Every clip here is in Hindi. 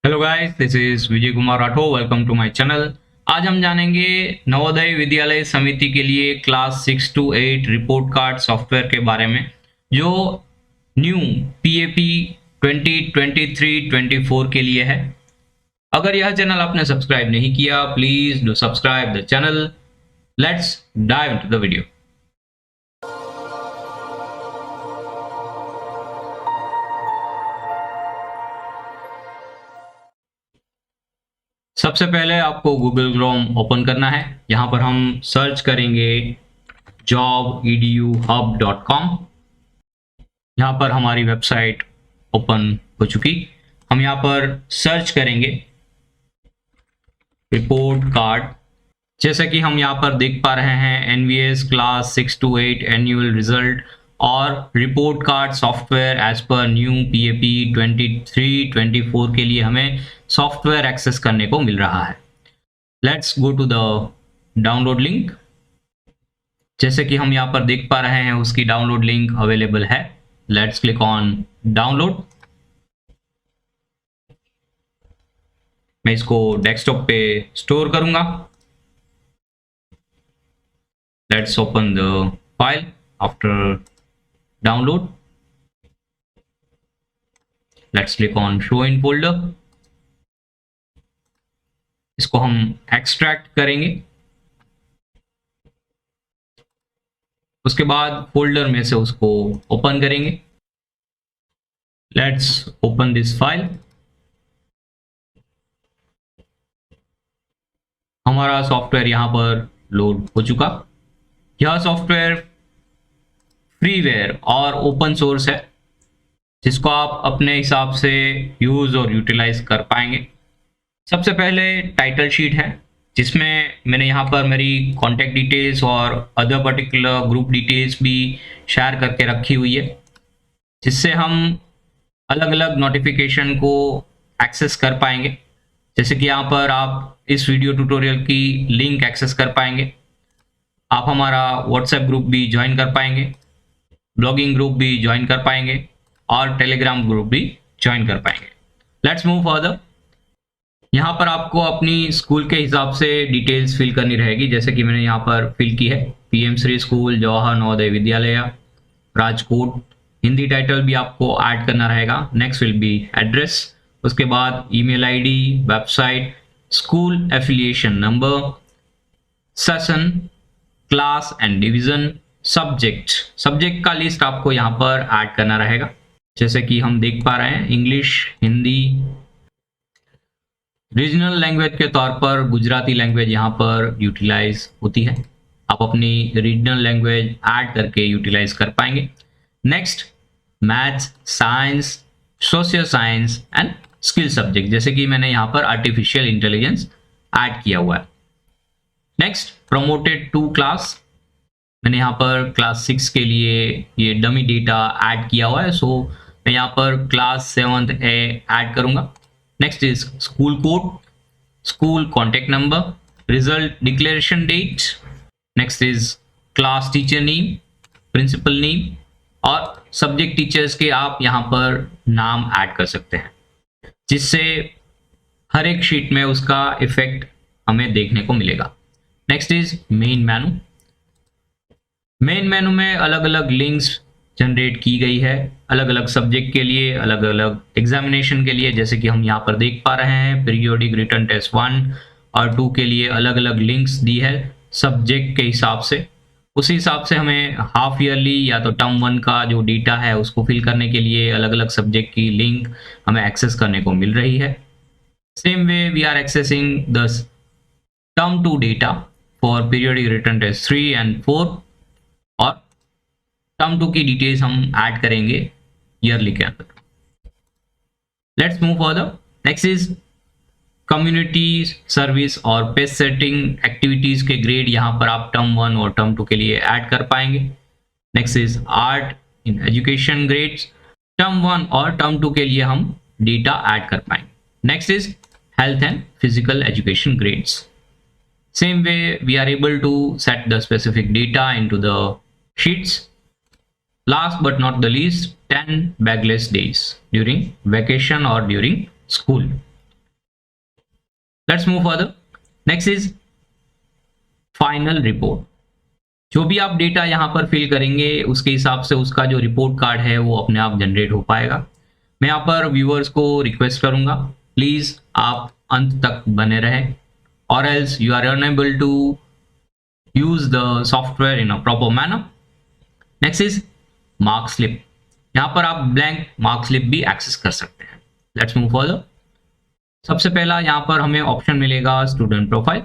Hello guys, this is Vijay Kumar Rathore. Welcome to my channel. आज हम जानेंगे नवोदय विद्यालय समिति के लिए class 6 to 8 report card software के बारे में, जो न्यू पीएपी 2023-24 के लिए है। अगर यह चैनल आपने सब्सक्राइब नहीं किया, please do subscribe the channel. Let's dive into the video. सबसे पहले आपको गूगल क्रोम ओपन करना है। यहाँ पर हम सर्च करेंगे jobeduhub.com। यहाँ पर हमारी वेबसाइट ओपन हो चुकी। हम यहाँ पर सर्च करेंगे रिपोर्ट कार्ड। जैसा कि हम यहाँ पर देख पा रहे हैं, NVS class 6 to 8 annual result और report card software as per new PAP 23-24 के लिए हमें सॉफ्टवेयर एक्सेस करने को मिल रहा है। Let's go to the download link. जैसे कि हम यहाँ पर देख पा रहे हैं, उसकी डाउनलोड लिंक अवेलेबल है। Let's click on download. मैं इसको डेस्कटॉप पे स्टोर करूंगा। Let's open the file after download. Let's click on show in folder. इसको हम एक्सट्रैक्ट करेंगे। उसके बाद फोल्डर में से उसको ओपन करेंगे। Let's open this file. हमारा सॉफ्टवेयर यहाँ पर लोड हो चुका। यह सॉफ्टवेयर फ्रीवेयर और ओपन सोर्स है, जिसको आप अपने हिसाब से यूज और यूटिलाइज कर पाएंगे। सबसे पहले टाइटल शीट है, जिसमें मैंने यहाँ पर मेरी कॉन्टैक्ट डिटेल्स और अदर पर्टिकुलर ग्रुप डिटेल्स भी शेयर करके रखी हुई है, जिससे हम अलग अलग नोटिफिकेशन को एक्सेस कर पाएंगे। जैसे कि यहाँ पर आप इस वीडियो ट्यूटोरियल की लिंक एक्सेस कर पाएंगे। आप हमारा व्हाट्सएप ग्रुप भी ज्वाइन कर पाएंगे, ब्लॉगिंग ग्रुप भी ज्वाइन कर पाएंगे और टेलीग्राम ग्रुप भी ज्वाइन कर पाएंगे। Let's move further. यहाँ पर आपको अपनी स्कूल के हिसाब से डिटेल्स फिल करनी रहेगी, जैसे कि मैंने यहाँ पर फिल की है। PM Shri school, Jawahar Navodaya Vidyalaya, Rajkot. Hindi title भी आपको ऐड करना रहेगा। Next will be address. उसके बाद email ID, website, school affiliation number, session, class and division, subject का लिस्ट आपको यहाँ पर ऐड करना रहेगा। जैसे कि हम देख पा रहे हैं, इंग्लिश, हिंदी। रीजनल लैंग्वेज के तौर पर गुजराती लैंग्वेज यहाँ पर यूटिलाइज होती है। आप अपनी रीजनल लैंग्वेज ऐड करके यूटिलाइज कर पाएंगे। Next, maths, science, social science and skill subject, जैसे कि मैंने यहाँ पर आर्टिफिशियल इंटेलिजेंस ऐड किया हुआ है। Next, promoted to class. मैंने यहाँ पर क्लास 6 के लिए ये डमी डेटा ऐड किया हुआ है, सो मैं यहाँ पर क्लास 7th A ऐड करूँगा। Next is school code, school contact number, result declaration date. Next is class teacher name, principal name और सब्जेक्ट टीचर्स के आप यहाँ पर नाम ऐड कर सकते हैं, जिससे हर एक शीट में उसका इफेक्ट हमें देखने को मिलेगा। Next is main menu. Main menu में अलग अलग लिंक्स जनरेट की गई है, अलग अलग सब्जेक्ट के लिए, अलग अलग एग्जामिनेशन के लिए। जैसे कि हम यहाँ पर देख पा रहे हैं, पीरियोडिक रिटन टेस्ट 1 और 2 के लिए अलग अलग लिंक्स दी है सब्जेक्ट के हिसाब से। उसी हिसाब से हमें हाफ ईयरली या तो टर्म 1 का जो डेटा है उसको फिल करने के लिए अलग अलग सब्जेक्ट की लिंक हमें एक्सेस करने को मिल रही है। Same way we are accessing the term 2 data for periodic written test 3 and 4 और टर्म 2 की डिटेल्स हम ऐड करेंगे ईयरली के अंदर। Let's move for the next is community service और पेज सेटिंग एक्टिविटीज के ग्रेड। यहाँ पर आप टर्म 1 और टर्म 2 के लिए ऐड कर पाएंगे। Next is art in education grades. Term 1 और टर्म 2 के लिए हम डेटा ऐड कर पाएंगे। Next is health and physical education grades. Same way, we are able to set the specific data into the sheets. Last but not the least, 10 bagless days during vacation or during school. Let's move further. Next is final report. जो भी आप डेटा यहाँ पर फिल करेंगे उसके हिसाब से उसका जो रिपोर्ट कार्ड है वो अपने आप जनरेट हो पाएगा। मैं यहाँ पर व्यूअर्स को रिक्वेस्ट करूंगा, प्लीज आप अंत तक बने रहें, और else you are unable to use the software in a proper manner. Next is mark slip. यहाँ पर आप ब्लैंक मार्क स्लिप भी एक्सेस कर सकते हैं। Let's move further. सबसे पहला यहाँ पर हमें ऑप्शन मिलेगा स्टूडेंट प्रोफाइल।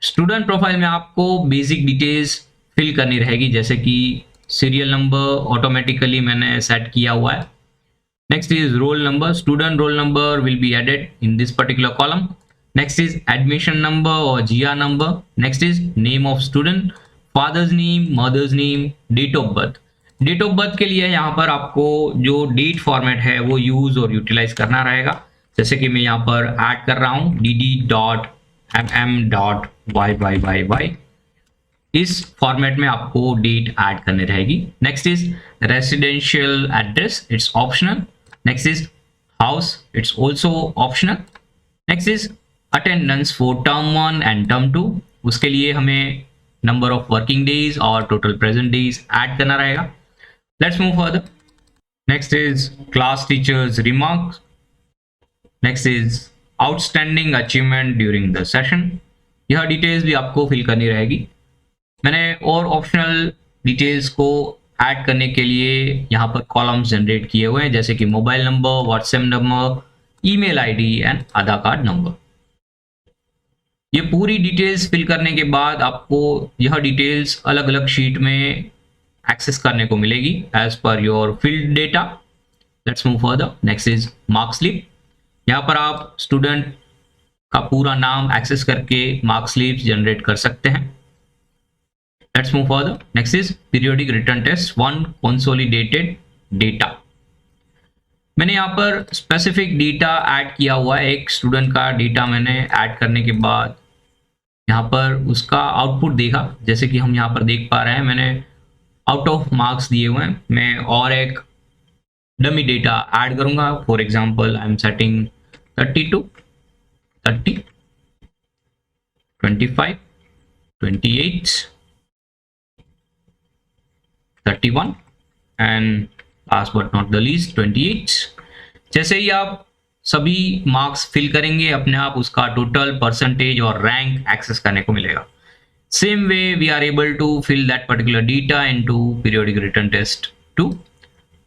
स्टूडेंट प्रोफाइल में आपको बेसिक डिटेल्स फिल करनी रहेगी, जैसे कि सीरियल नंबर ऑटोमेटिकली मैंने सेट किया हुआ है। Next is roll number, student roll number will be added in this particular column. Next is admission number और GR number. Next is name of student, father's name, mother's name, date of birth. Date of birth के लिए यहाँ पर आपको जो डेट फॉर्मेट है वो यूज और यूटिलाइज करना रहेगा, जैसे कि मैं यहाँ पर ऐड कर रहा हूँ dd.mm.yyyy। इस फॉर्मेट में आपको डेट ऐड करनी रहेगी। Next is residential address, it's optional. Next is house, it's also optional. Next is attendance for term 1 and term 2। उसके लिए हमें नंबर ऑफ वर्किंग डेज और टोटल प्रेजेंट डेज ऐड करना रहेगा। Let's move further. Next is class teachers remarks. Next is outstanding achievement during the session. यह डिटेल्स भी आपको फिल करनी रहेगी। मैंने और ऑप्शनल डिटेल्स को ऐड करने के लिए यहाँ पर कॉलम्स जनरेट किए हुए हैं, जैसे कि mobile number, WhatsApp number, email ID and Aadhaar card number. ये पूरी डिटेल्स फिल करने के बाद आपको यह डिटेल्स अलग अलग शीट में एक्सेस करने को मिलेगी as per your filled data. Let's move further. Next is mark slip. यहाँ पर आप स्टूडेंट का पूरा नाम एक्सेस करके मार्क स्लिप्स जनरेट कर सकते हैं। Let's move further. Next is periodic return test 1 consolidated data. मैंने यहाँ पर स्पेसिफिक डेटा ऐड किया हुआ है। एक स्टूडेंट का डेटा मैंने ऐड करने के बाद यहाँ पर उसका आउटपुट देखा, जैसे कि हम यहाँ पर देख पा रहे हैं मैंने आउट ऑफ मार्क्स दिए हुए हैं। मैं और एक डमी डेटा ऐड करूंगा। For example I am setting 32, 30, 25, 28, 31 and last but not the least 28। जैसे ही आप सभी मार्क्स फिल करेंगे अपने आप उसका टोटल परसेंटेज और रैंक एक्सेस करने को मिलेगा। Same way we are able to fill that particular data into periodic written test 2।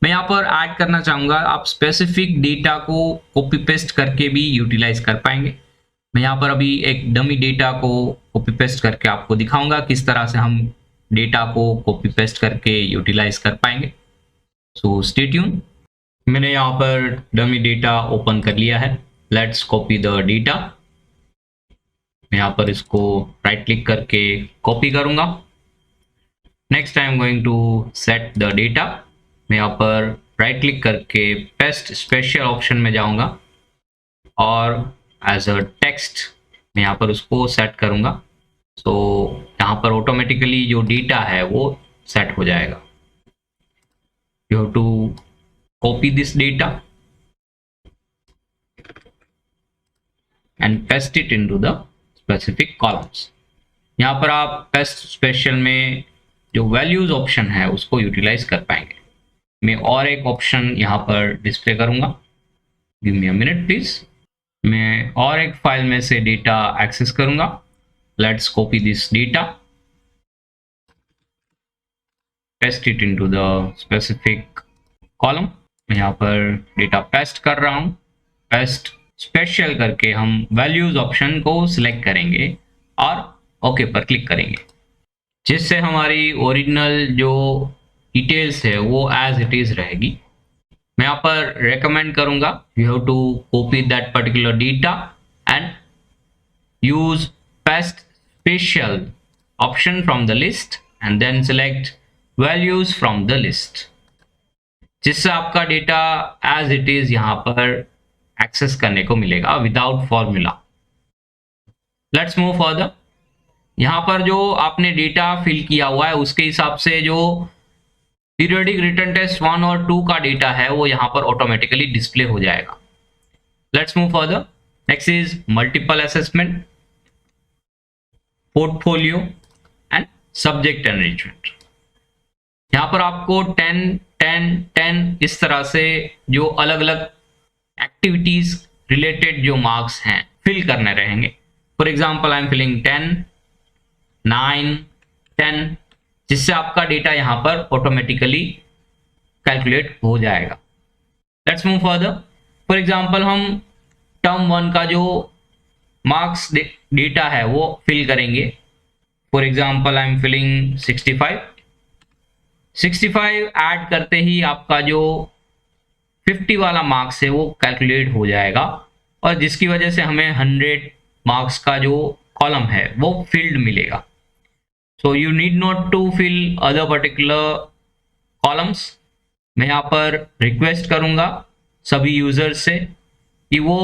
मैं यहाँ पर ऐड करना चाहूंगा, आप स्पेसिफिक डेटा को कॉपी पेस्ट करके भी यूटिलाइज कर पाएंगे। मैं यहाँ पर अभी एक डमी डेटा को कॉपी पेस्ट करके आपको दिखाऊंगा किस तरह से हम डेटा को कॉपी पेस्ट करके यूटिलाइज कर पाएंगे। So stay tuned. मैंने यहाँ पर डमी डेटा ओपन कर लिया है। Let's copy the data. मैं यहाँ पर इसको राइट क्लिक करके कॉपी करूंगा। Next I am going to set the data. मैं यहाँ पर राइट क्लिक करके पेस्ट स्पेशल ऑप्शन में जाऊंगा और एज अ टेक्स्ट मैं यहाँ पर उसको सेट करूंगा। तो यहाँ पर ऑटोमेटिकली जो डेटा है वो सेट हो जाएगा। You have to copy this data and paste it into the specific columns. यहाँ पर आप पेस्ट स्पेशल में जो वैल्यूज ऑप्शन है उसको यूटिलाइज कर पाएंगे। मैं और एक ऑप्शन यहाँ पर डिस्प्ले करूंगा। Give me a minute please. मैं और एक फाइल में से डेटा एक्सेस करूंगा। Let's copy this data, paste it into the specific column। मैं यहाँ पर डेटा पेस्ट कर रहा हूँ। पेस्ट स्पेशल करके हम वैल्यूज ऑप्शन को सिलेक्ट करेंगे और ओके पर क्लिक करेंगे, जिससे हमारी ओरिजिनल जो डिटेल्स है वो एज इट इज रहेगी। मैं यहाँ पर रेकमेंड करूंगा you have to copy that particular data and use paste special option from the list and then select values from the list, जिससे आपका डेटा as it is यहाँ पर एक्सेस करने को मिलेगा without formula. Let's move further. यहाँ पर जो आपने डेटा फिल किया हुआ है उसके हिसाब से जो पीरियोडिक रिटन टेस्ट 1 और 2 का डेटा है वो यहाँ पर ऑटोमेटिकली डिस्प्ले हो जाएगा। Let's move further. Next is multiple assessment, portfolio and subject enrichment. यहाँ पर आपको 10 10 10 इस तरह से जो अलग अलग एक्टिविटीज रिलेटेड जो मार्क्स हैं फिल करने रहेंगे। For example I am filling 10 9 10, जिससे आपका डेटा यहाँ पर ऑटोमेटिकली कैलकुलेट हो जाएगा। Let's move further. For example हम टर्म 1 का जो मार्क्स डेटा है वो फिल करेंगे। For example I am filling 65 add करते ही आपका जो 50 वाला मार्क्स है वो कैलकुलेट हो जाएगा, और जिसकी वजह से हमें 100 मार्क्स का जो कॉलम है वो फिल्ड मिलेगा। So you need not to fill other particular columns. मैं यहाँ पर रिक्वेस्ट करूँगा सभी यूजर्स से कि वो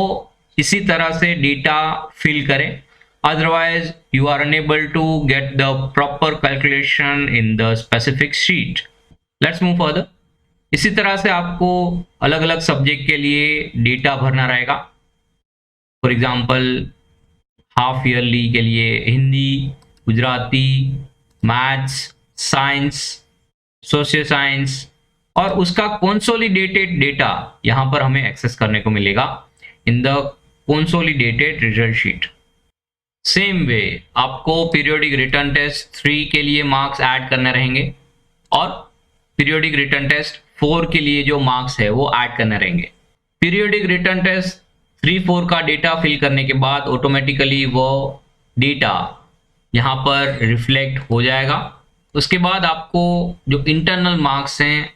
इसी तरह से डेटा फिल करें, otherwise you are unable to get the proper calculation in the specific sheet. Let's move further. इसी तरह से आपको अलग अलग सब्जेक्ट के लिए डेटा भरना रहेगा। फॉर एग्जाम्पल हाफ ईयरली के लिए Hindi, Gujarati, maths, science, social science, और उसका कंसोलिडेटेड डेटा यहाँ पर हमें एक्सेस करने को मिलेगा in the consolidated result sheet. Same way आपको पीरियोडिक रिटर्न टेस्ट 3 के लिए मार्क्स ऐड करने रहेंगे, और पीरियोडिक रिटर्न टेस्ट 4 के लिए जो मार्क्स है वो ऐड करने रहेंगे। पीरियोडिक रिटर्न टेस्ट 3 4 का डेटा फिल करने के बाद ऑटोमेटिकली वो डेटा यहाँ पर रिफ्लेक्ट हो जाएगा। उसके बाद आपको जो इंटरनल मार्क्स हैं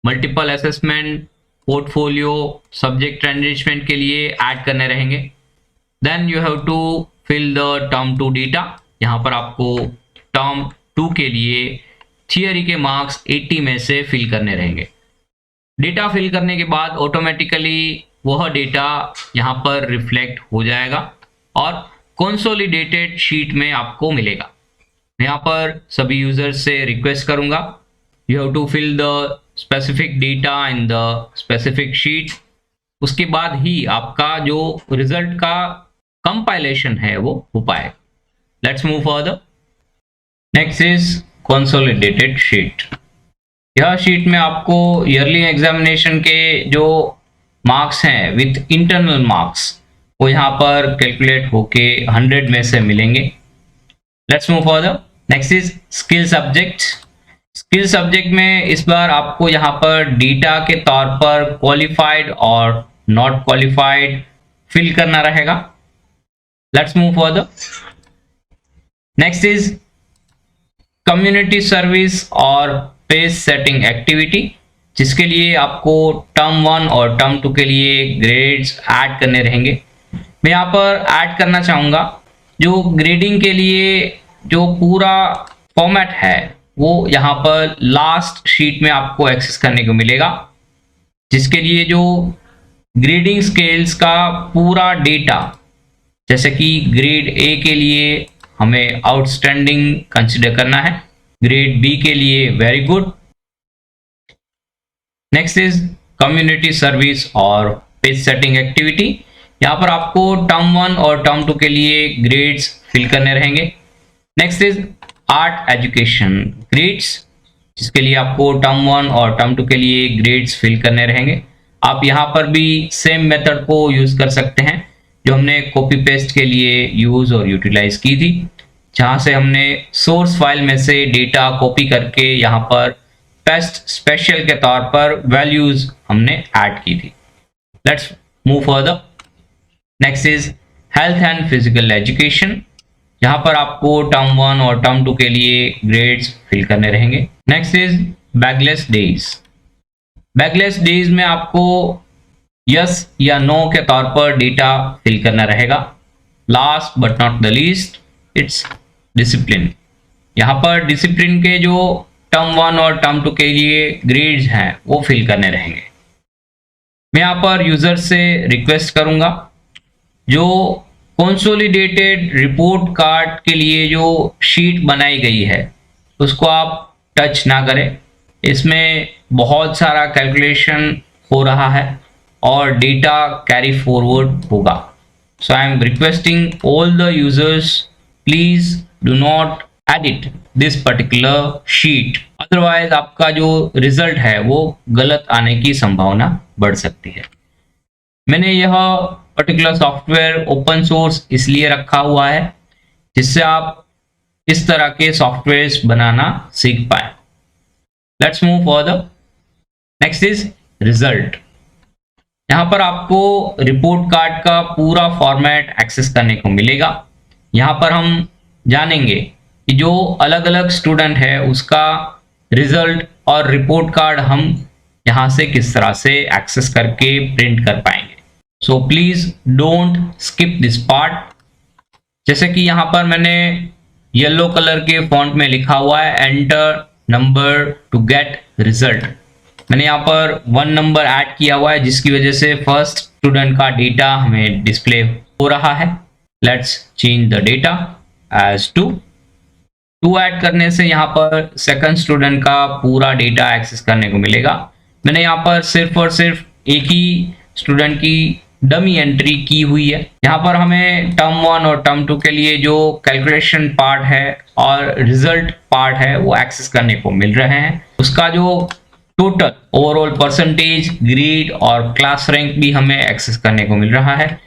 multiple assessment, portfolio, subject enrichment के लिए ऐड करने रहेंगे। Then you have to fill the term 2 data. यहाँ पर आपको टर्म 2 के लिए थियरी के मार्क्स 80 में से फिल करने रहेंगे। डेटा फिल करने के बाद ऑटोमेटिकली वह डेटा यहाँ पर रिफ्लेक्ट हो जाएगा और कंसोलिडेटेड शीट में आपको मिलेगा। मैं यहाँ पर सभी यूजर्स से रिक्वेस्ट करूंगा, you have to fill the specific data in the specific sheet. उसके बाद ही आपका जो रिजल्ट का कंपाइलेशन है वो हो पाए। Let's move further. Next is consolidated sheet. यह शीट में आपको ईयरली एग्जामिनेशन के जो मार्क्स हैं विथ इंटरनल मार्क्स वो यहाँ पर कैलकुलेट होके 100 में से मिलेंगे। Let's move further. Next is skill subject. Skill subject में इस बार आपको यहाँ पर डेटा के तौर पर क्वालिफाइड और नॉट क्वालिफाइड फिल करना रहेगा। Let's move further. Next is community service और पेज सेटिंग एक्टिविटी, जिसके लिए आपको टर्म 1 और टर्म 2 के लिए ग्रेड्स ऐड करने रहेंगे। मैं यहाँ पर ऐड करना चाहूँगा जो ग्रेडिंग के लिए जो पूरा फॉर्मेट है वो यहाँ पर लास्ट शीट में आपको एक्सेस करने को मिलेगा, जिसके लिए जो ग्रेडिंग स्केल्स का पूरा डेटा, जैसे कि ग्रेड ए के लिए हमें आउटस्टैंडिंग कंसिडर करना है, ग्रेड बी के लिए very good. Next is community service और पेज सेटिंग एक्टिविटी। यहाँ पर आपको टर्म 1 और टर्म 2 के लिए ग्रेड्स फिल करने रहेंगे। Next is art education grades, जिसके लिए आपको टर्म 1 और टर्म 2 के लिए ग्रेड्स फिल करने रहेंगे। आप यहाँ पर भी सेम मेथड को यूज कर सकते हैं जो हमने कॉपी पेस्ट के लिए यूज और यूटिलाइज की थी, जहाँ से हमने सोर्स फाइल में से डेटा कॉपी करके यहाँ पर पेस्ट स्पेशल के तौर पर वैल्यूज हमने ऐड की थी। Let's move further. Next is health and physical education. यहाँ पर आपको टर्म 1 और टर्म 2 के लिए ग्रेड्स फिल करने रहेंगे। Next is bagless days. Bagless days में आपको यस या नो के तौर पर डेटा फिल करना रहेगा। Last but not the least it's discipline. यहाँ पर डिसिप्लिन के जो टर्म 1 और टर्म 2 के लिए ग्रेड्स हैं वो फिल करने रहेंगे। मैं यहाँ पर यूजर से रिक्वेस्ट करूंगा जो कंसोलिडेटेड रिपोर्ट कार्ड के लिए जो शीट बनाई गई है उसको आप टच ना करें। इसमें बहुत सारा कैलकुलेशन हो रहा है और डेटा कैरी फॉरवर्ड होगा। So I am requesting all the users, please do not edit this particular sheet, otherwise आपका जो रिजल्ट है वो गलत आने की संभावना बढ़ सकती है। मैंने यह पर्टिकुलर सॉफ्टवेयर ओपन सोर्स इसलिए रखा हुआ है जिससे आप इस तरह के सॉफ्टवेयर्स बनाना सीख पाए। Let's move further. Next is result. यहाँ पर आपको रिपोर्ट कार्ड का पूरा फॉर्मेट एक्सेस करने को मिलेगा। यहाँ पर हम जानेंगे कि जो अलग अलग स्टूडेंट है उसका रिजल्ट और रिपोर्ट कार्ड हम यहाँ से किस तरह से एक्सेस करके प्रिंट कर पाएंगे। So please don't skip this part. जैसे कि यहाँ पर मैंने येलो कलर के फॉन्ट में लिखा हुआ है enter number to get result. मैंने यहाँ पर 1 नंबर ऐड किया हुआ है जिसकी वजह से फर्स्ट स्टूडेंट का डेटा हमें डिस्प्ले हो रहा है। Let's change the data as 2 add करने से यहाँ पर सेकंड स्टूडेंट का पूरा डेटा एक्सेस करने को मिलेगा। मैंने यहाँ पर सिर्फ और सिर्फ एक ही स्टूडेंट की डमी एंट्री की हुई है। यहाँ पर हमें टर्म 1 और टर्म 2 के लिए जो कैलकुलेशन पार्ट है और रिजल्ट पार्ट है वो एक्सेस करने को मिल रहे हैं। उसका जो टोटल ओवरऑल परसेंटेज, ग्रेड और क्लास रैंक भी हमें एक्सेस करने को मिल रहा है,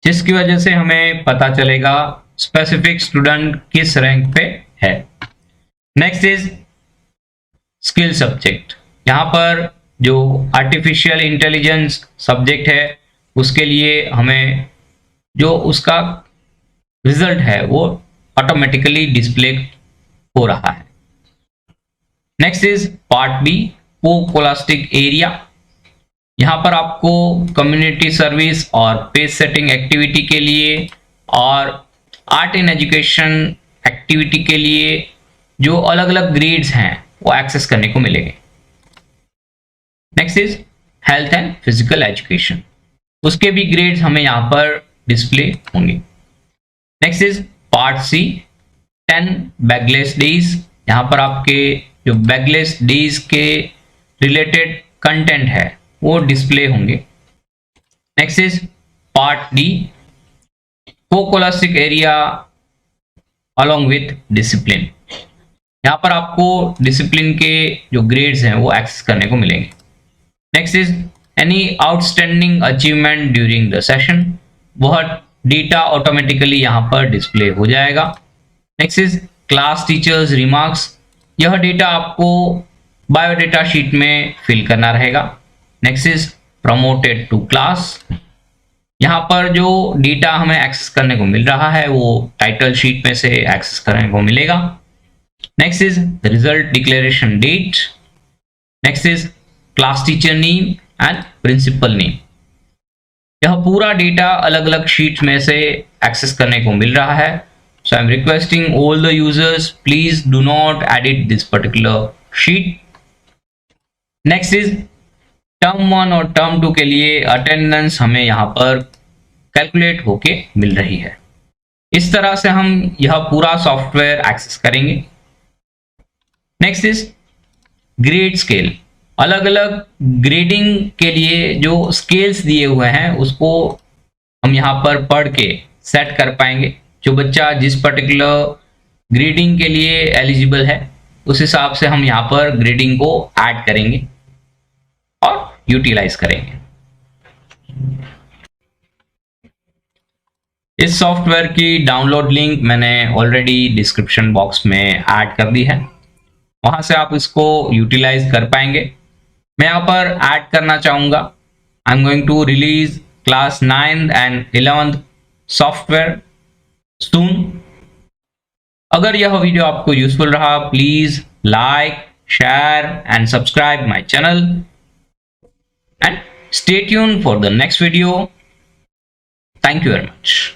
जिसकी वजह से हमें पता चलेगा स्पेसिफिक स्टूडेंट किस रैंक पे है। Next is skill subject. यहाँ पर जो आर्टिफिशियल इंटेलिजेंस सब्जेक्ट है उसके लिए हमें जो उसका रिजल्ट है वो ऑटोमेटिकली डिस्प्ले हो रहा है। Next is part B, coscholastic area. यहाँ पर आपको कम्युनिटी सर्विस और पेज सेटिंग एक्टिविटी के लिए और आर्ट इन एजुकेशन एक्टिविटी के लिए जो अलग अलग ग्रेड्स हैं वो एक्सेस करने को मिलेंगे। Next is health and physical education, उसके भी ग्रेड्स हमें यहाँ पर डिस्प्ले होंगे। Next is part C, 10 bagless days. यहाँ पर आपके जो बैगलेस डेज के रिलेटेड कंटेंट है वो डिस्प्ले होंगे। Next is part D, coscholastic area along with discipline. यहाँ पर आपको डिसिप्लिन के जो ग्रेड्स हैं वो एक्सेस करने को मिलेंगे। Next is any outstanding achievement during the session, वह डेटा ऑटोमेटिकली यहाँ पर डिस्प्ले हो जाएगा। Next is class teachers remarks, यह डेटा आपको बायोडेटा शीट में फिल करना रहेगा। Next is promoted to class, यहाँ पर जो डेटा हमें एक्सेस करने को मिल रहा है वो टाइटल शीट में से एक्सेस करने को मिलेगा। Next is result declaration date. Next is class teacher name and principal name, यह पूरा डेटा अलग अलग शीट में से एक्सेस करने को मिल रहा है। So I am requesting all the users, please do not edit this particular sheet. Next is term 1 और टर्म 2 के लिए अटेंडेंस हमें यहाँ पर कैलकुलेट होके मिल रही है। इस तरह से हम यह पूरा सॉफ्टवेयर एक्सेस करेंगे। नेक्स्ट इज ग्रेड स्केल, अलग अलग ग्रेडिंग के लिए जो स्केल्स दिए हुए हैं उसको हम यहाँ पर पढ़ के सेट कर पाएंगे। जो बच्चा जिस पर्टिकुलर ग्रेडिंग के लिए एलिजिबल है उस हिसाब से हम यहाँ पर ग्रेडिंग को ऐड करेंगे और यूटिलाइज करेंगे। इस सॉफ्टवेयर की डाउनलोड लिंक मैंने ऑलरेडी डिस्क्रिप्शन बॉक्स में ऐड कर दी है, वहां से आप इसको यूटिलाइज कर पाएंगे। मैं यहाँ पर ऐड करना चाहूंगा, I am going to release class 9th and 11th software soon. अगर यह वीडियो आपको यूजफुल रहा please like, share and subscribe my channel and stay tune for the next video. Thank you very much.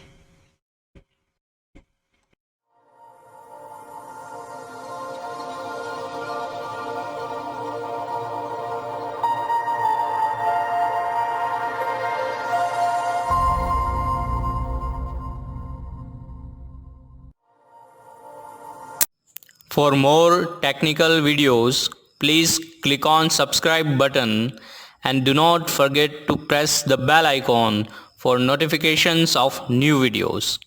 For more technical videos, please click on subscribe button and do not forget to press the bell icon for notifications of new videos.